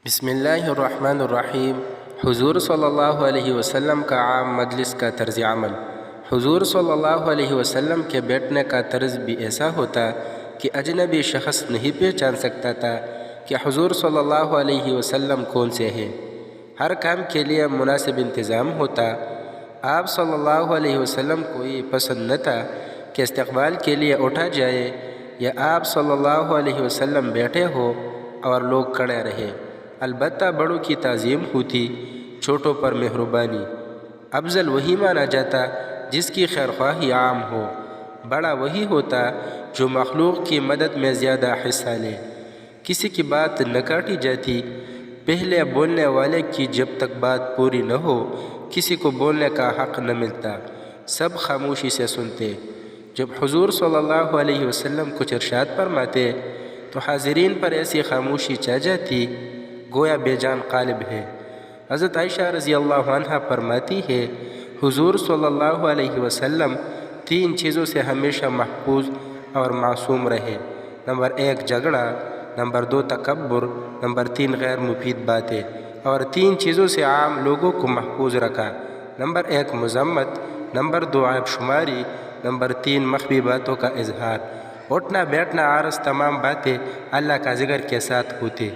بسم اللہ الرحمن الرحیم۔ حضور صلی اللہ علیہ وسلم کا عام مجلس کا طرز عمل۔ حضور صلی اللہ علیہ وسلم کے بیٹھنے کا طرز بھی ایسا ہوتا کہ اجنبی شخص نہیں پہچان سکتا تھا کہ حضور صلی اللہ علیہ وسلم کون سے ہیں۔ ہر کام کے لیے مناسب انتظام ہوتا۔ آپ صلی اللہ علیہ وسلم کو یہ پسند نہ تھا کہ استقبال کے لیے اٹھا جائے یا آپ صلی اللہ علیہ وسلم بیٹھے ہو اور لوگ کھڑے رہے۔ البتہ بڑوں کی تعظیم ہوتی، چھوٹوں پر مہربانی۔ افضل وہی مانا جاتا جس کی خیرخواہی عام ہو۔ بڑا وہی ہوتا جو مخلوق کی مدد میں زیادہ حصہ لے۔ کسی کی بات نہ کاٹی جاتی۔ پہلے بولنے والے کی جب تک بات پوری نہ ہو کسی کو بولنے کا حق نہ ملتا۔ سب خاموشی سے سنتے۔ جب حضور صلی اللہ علیہ وسلم کچھ ارشاد فرماتے تو حاضرین پر ایسی خاموشی چھا جاتی گویا بے جان قالب ہے۔ حضرت عائشہ رضی اللہ عنہا فرماتی ہے حضور صلی اللہ علیہ وسلم 3 چیزوں سے ہمیشہ محفوظ اور معصوم رہے۔ نمبر 1 جھگڑا، نمبر 2 تکبر، نمبر 3 غیر مفید باتیں، اور 3 چیزوں سے عام لوگوں کو محفوظ رکھا۔ نمبر 1 مذمت، نمبر 2 عیب شماری، نمبر 3 مخفی باتوں کا اظہار۔ اٹھنا بیٹھنا عرض تمام باتیں اللہ کا ذکر کے ساتھ ہوتے۔